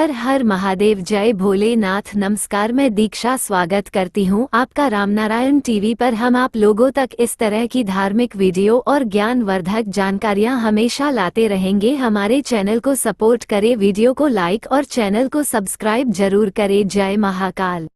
हर हर महादेव, जय भोलेनाथ। नमस्कार, मैं दीक्षा स्वागत करती हूँ आपका रामनारायण टीवी पर। हम आप लोगों तक इस तरह की धार्मिक वीडियो और ज्ञानवर्धक जानकारियाँ हमेशा लाते रहेंगे। हमारे चैनल को सपोर्ट करें, वीडियो को लाइक और चैनल को सब्सक्राइब जरूर करें। जय महाकाल।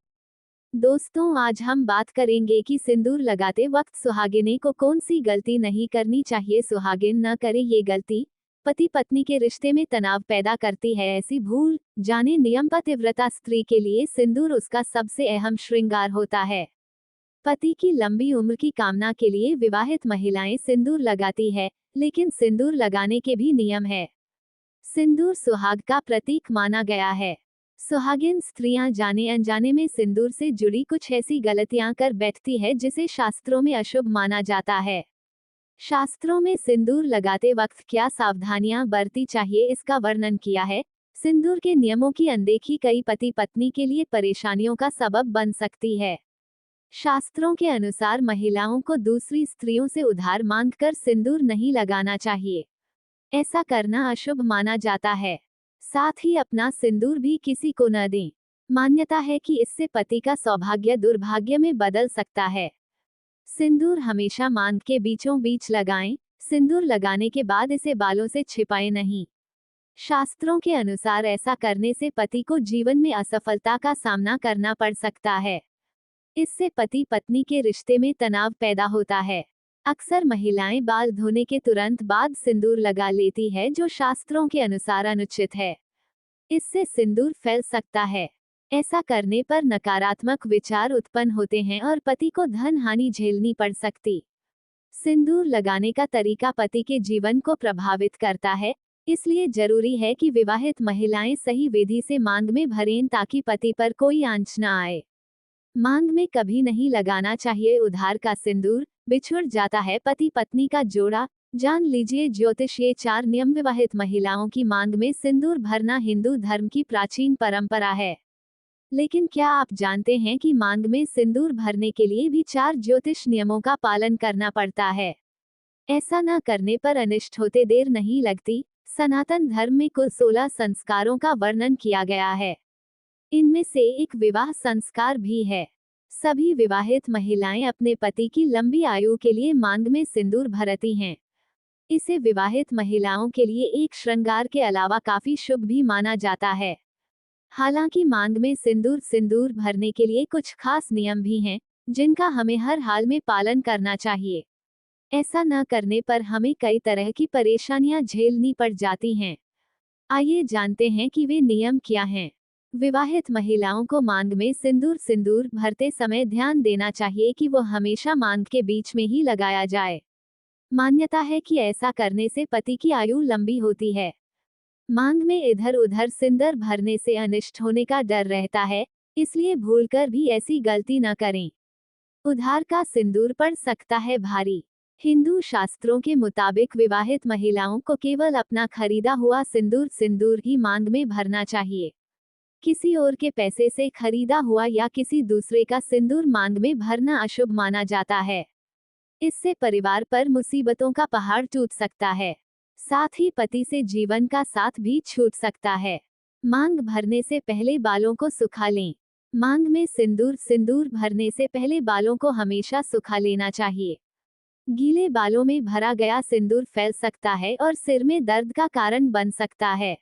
दोस्तों, आज हम बात करेंगे कि सिंदूर लगाते वक्त सुहागिने को कौन सी गलती नहीं करनी चाहिए। सुहागिन न करे ये गलती पति पत्नी के रिश्ते में तनाव पैदा करती है। ऐसी भूल जाने नियम। पतिव्रता स्त्री के लिए सिंदूर उसका सबसे अहम श्रृंगार होता है। पति की लंबी उम्र की कामना के लिए विवाहित महिलाएं सिंदूर लगाती है, लेकिन सिंदूर लगाने के भी नियम है। सिंदूर सुहाग का प्रतीक माना गया है। सुहागिन स्त्रियां जाने अनजाने में सिंदूर से जुड़ी कुछ ऐसी गलतियां कर बैठती है जिसे शास्त्रों में अशुभ माना जाता है। शास्त्रों में सिंदूर लगाते वक्त क्या सावधानियां बरती चाहिए, इसका वर्णन किया है। सिंदूर के नियमों की अनदेखी कई पति पत्नी के लिए परेशानियों का सबब बन सकती है। शास्त्रों के अनुसार महिलाओं को दूसरी स्त्रियों से उधार मांगकर सिंदूर नहीं लगाना चाहिए। ऐसा करना अशुभ माना जाता है। साथ ही अपना सिंदूर भी किसी को न दें। मान्यता है कि इससे पति का सौभाग्य दुर्भाग्य में बदल सकता है। सिंदूर हमेशा मांग के बीचों बीच लगाएं। सिंदूर लगाने के बाद इसे बालों से छिपाएं नहीं। शास्त्रों के अनुसार ऐसा करने से पति को जीवन में असफलता का सामना करना पड़ सकता है। इससे पति पत्नी के रिश्ते में तनाव पैदा होता है। अक्सर महिलाएं बाल धोने के तुरंत बाद सिंदूर लगा लेती है, जो शास्त्रों के अनुसार अनुचित है। इससे सिंदूर फैल सकता है। ऐसा करने पर नकारात्मक विचार उत्पन्न होते हैं और पति को धन हानि झेलनी पड़ सकती। सिंदूर लगाने का तरीका पति के जीवन को प्रभावित करता है, इसलिए जरूरी है कि विवाहित महिलाएं सही विधि से मांग में भरें ताकि पति पर कोई आंच न आए। मांग में कभी नहीं लगाना चाहिए उधार का सिंदूर। बिछुड़ जाता है पति पत्नी का जोड़ा। जान लीजिए ज्योतिष ये 4 नियम। विवाहित महिलाओं की मांग में सिंदूर भरना हिंदू धर्म की प्राचीन परंपरा है, लेकिन क्या आप जानते हैं कि मांग में सिंदूर भरने के लिए भी 4 ज्योतिष नियमों का पालन करना पड़ता है। ऐसा न करने पर अनिष्ट होते देर नहीं लगती। सनातन धर्म में कुल 16 संस्कारों का वर्णन किया गया है। इनमें से एक विवाह संस्कार भी है। सभी विवाहित महिलाएं अपने पति की लंबी आयु के लिए मांग में सिंदूर भरती हैं। इसे विवाहित महिलाओं के लिए एक श्रृंगार के अलावा काफी शुभ भी माना जाता है। हालांकि मांग में सिंदूर भरने के लिए कुछ खास नियम भी हैं, जिनका हमें हर हाल में पालन करना चाहिए। ऐसा न करने पर हमें कई तरह की परेशानियां झेलनी पड़ जाती हैं। आइए जानते हैं कि वे नियम क्या हैं। विवाहित महिलाओं को मांग में सिंदूर भरते समय ध्यान देना चाहिए कि वो हमेशा मांग के बीच में ही लगाया जाए। मान्यता है कि ऐसा करने से पति की आयु लंबी होती है। मांग में इधर उधर सिंदूर भरने से अनिष्ट होने का डर रहता है, इसलिए भूलकर भी ऐसी गलती न करें। उधार का सिंदूर पड़ सकता है भारी। हिंदू शास्त्रों के मुताबिक विवाहित महिलाओं को केवल अपना खरीदा हुआ सिंदूर ही मांग में भरना चाहिए। किसी और के पैसे से खरीदा हुआ या किसी दूसरे का सिंदूर मांग में भरना अशुभ माना जाता है। इससे परिवार पर मुसीबतों का पहाड़ टूट सकता है। साथ ही पति से जीवन का साथ भी छूट सकता है। मांग भरने से पहले बालों को सुखा लें। मांग में सिंदूर भरने से पहले बालों को हमेशा सुखा लेना चाहिए। गीले बालों में भरा गया सिंदूर फैल सकता है और सिर में दर्द का कारण बन सकता है।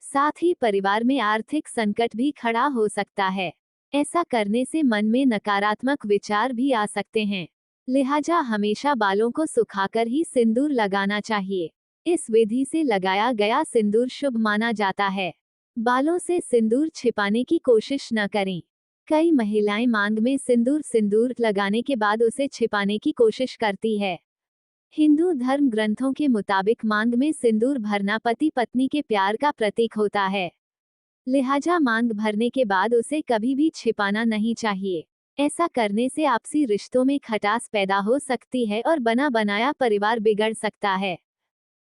साथ ही परिवार में आर्थिक संकट भी खड़ा हो सकता है। ऐसा करने से मन में नकारात्मक विचार भी आ सकते हैं। लिहाजा हमेशा बालों को सुखाकर ही सिंदूर लगाना चाहिए। इस विधि से लगाया गया सिंदूर शुभ माना जाता है। बालों से सिंदूर छिपाने की कोशिश न करें। कई महिलाएं मांग में सिंदूर लगाने के बाद उसे छिपाने की कोशिश करती है। हिंदू धर्म ग्रंथों के मुताबिक मांग में सिंदूर भरना पति पत्नी के प्यार का प्रतीक होता है। लिहाजा मांग भरने के बाद उसे कभी भी छिपाना नहीं चाहिए। ऐसा करने से आपसी रिश्तों में खटास पैदा हो सकती है और बना बनाया परिवार बिगड़ सकता है।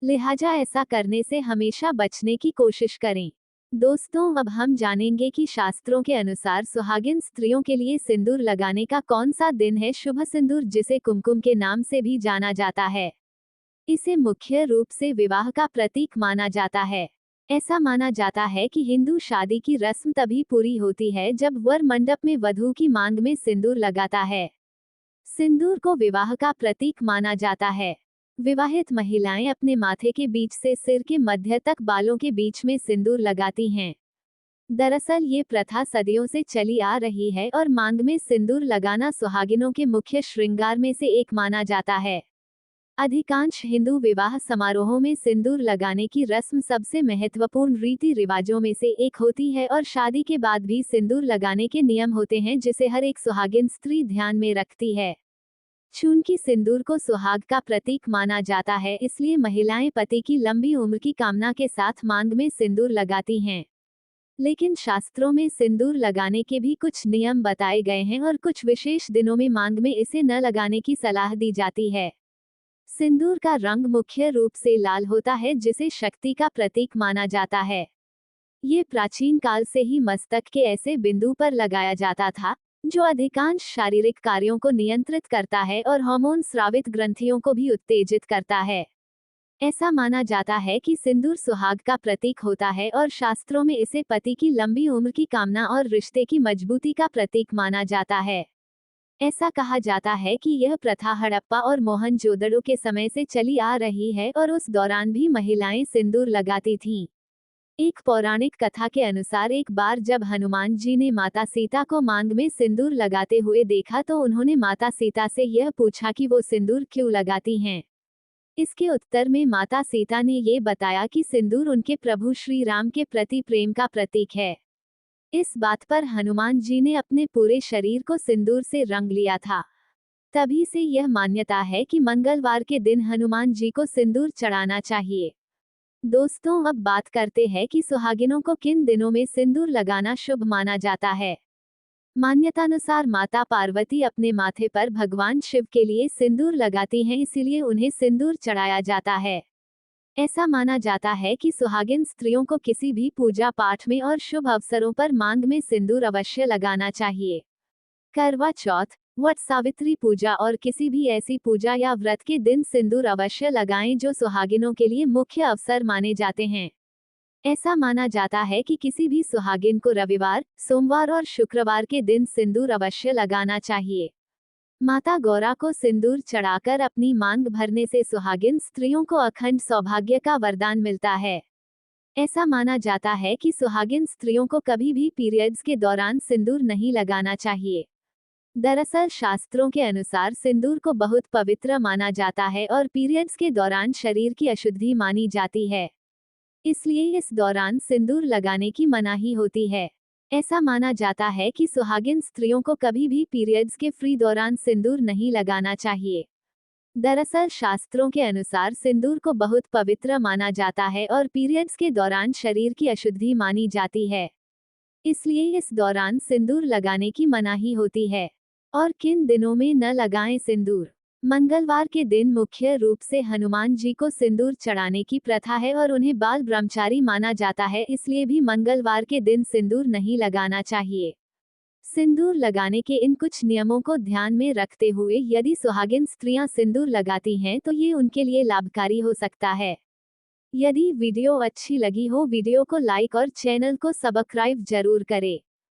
लिहाजा ऐसा करने से हमेशा बचने की कोशिश करें। दोस्तों, अब हम जानेंगे कि शास्त्रों के अनुसार सुहागिन स्त्रियों के लिए सिंदूर लगाने का कौन सा दिन है। शुभ सिंदूर, जिसे कुमकुम के नाम से भी जाना जाता है, इसे मुख्य रूप से विवाह का प्रतीक माना जाता है। ऐसा माना जाता है कि हिंदू शादी की रस्म तभी पूरी होती है जब वर मंडप में वधू की मांग में सिंदूर लगाता है। सिंदूर को विवाह का प्रतीक माना जाता है। विवाहित महिलाएं अपने माथे के बीच से सिर के मध्य तक बालों के बीच में सिंदूर लगाती हैं। दरअसल ये प्रथा सदियों से चली आ रही है और मांग में सिंदूर लगाना सुहागिनों के मुख्य श्रृंगार में से एक माना जाता है। अधिकांश हिंदू विवाह समारोहों में सिंदूर लगाने की रस्म सबसे महत्वपूर्ण रीति रिवाजों में से एक होती है और शादी के बाद भी सिंदूर लगाने के नियम होते हैं जिसे हर एक सुहागिन स्त्री ध्यान में रखती है। चूंकि सिंदूर को सुहाग का प्रतीक माना जाता है, इसलिए महिलाएं पति की लंबी उम्र की कामना के साथ मांग में सिंदूर लगाती हैं। लेकिन शास्त्रों में सिंदूर लगाने के भी कुछ नियम बताए गए हैं और कुछ विशेष दिनों में मांग में इसे न लगाने की सलाह दी जाती है। सिंदूर का रंग मुख्य रूप से लाल होता है जिसे शक्ति का प्रतीक माना जाता है। ये प्राचीन काल से ही मस्तक के ऐसे बिंदु पर लगाया जाता था जो अधिकांश शारीरिक कार्यों को नियंत्रित करता है और हार्मोन स्रावित ग्रंथियों को भी उत्तेजित करता है। ऐसा माना जाता है कि सिंदूर सुहाग का प्रतीक होता है और शास्त्रों में इसे पति की लंबी उम्र की कामना और रिश्ते की मजबूती का प्रतीक माना जाता है। ऐसा कहा जाता है कि यह प्रथा हड़प्पा और मोहनजोदड़ो के समय से चली आ रही है और उस दौरान भी महिलाएं सिंदूर लगाती थीं। एक पौराणिक कथा के अनुसार एक बार जब हनुमान जी ने माता सीता को मांग में सिंदूर लगाते हुए देखा तो उन्होंने माता सीता से यह पूछा कि वो सिंदूर क्यों लगाती हैं। इसके उत्तर में माता सीता ने ये बताया कि सिंदूर उनके प्रभु श्री राम के प्रति प्रेम का प्रतीक है। इस बात पर हनुमान जी ने अपने पूरे शरीर को सिंदूर से रंग लिया था। तभी से यह मान्यता है कि मंगलवार के दिन हनुमान जी को सिंदूर चढ़ाना चाहिए। दोस्तों, अब बात करते हैं कि सुहागिनों को किन दिनों में सिंदूर लगाना शुभ माना जाता है। मान्यतानुसार माता पार्वती अपने माथे पर भगवान शिव के लिए सिंदूर लगाती हैं, इसीलिए उन्हें सिंदूर चढ़ाया जाता है। ऐसा माना जाता है कि सुहागिन स्त्रियों को किसी भी पूजा पाठ में और शुभ अवसरों पर मांग में सिंदूर अवश्य लगाना चाहिए। करवा चौथ, वट सावित्री पूजा और किसी भी ऐसी पूजा या व्रत के दिन सिंदूर अवश्य लगाएं जो सुहागिनों के लिए मुख्य अवसर माने जाते हैं। ऐसा माना जाता है कि किसी भी सुहागिन को रविवार, सोमवार और शुक्रवार के दिन सिंदूर अवश्य लगाना चाहिए। माता गौरा को सिंदूर चढ़ाकर अपनी मांग भरने से सुहागिन स्त्रियों को अखंड सौभाग्य का वरदान मिलता है। ऐसा माना जाता है कि सुहागिन स्त्रियों को कभी भी पीरियड्स के दौरान सिंदूर नहीं लगाना चाहिए। दरअसल शास्त्रों के अनुसार सिंदूर को बहुत पवित्र माना जाता है और पीरियड्स के दौरान शरीर की अशुद्धि मानी जाती है। इसलिए इस दौरान सिंदूर लगाने की मनाही होती है। ऐसा माना जाता है कि सुहागिन स्त्रियों को कभी भी पीरियड्स के फ्री दौरान सिंदूर नहीं लगाना चाहिए। दरअसल शास्त्रों के अनुसार सिंदूर को बहुत पवित्र माना जाता है और पीरियड्स के दौरान शरीर की अशुद्धि मानी जाती है। इसलिए इस दौरान सिंदूर लगाने की मनाही होती है। और किन दिनों में न लगाएं सिंदूर? मंगलवार के दिन मुख्य रूप से हनुमान जी को सिंदूर चढ़ाने की प्रथा है और उन्हें बाल ब्रह्मचारी माना जाता है, इसलिए भी मंगलवार के दिन सिंदूर नहीं लगाना चाहिए। सिंदूर लगाने के इन कुछ नियमों को ध्यान में रखते हुए यदि सुहागिन स्त्रियां सिंदूर लगाती हैं तो ये उनके लिए लाभकारी हो सकता है। यदि वीडियो अच्छी लगी हो, वीडियो को लाइक और चैनल को सब्सक्राइब जरूर करें।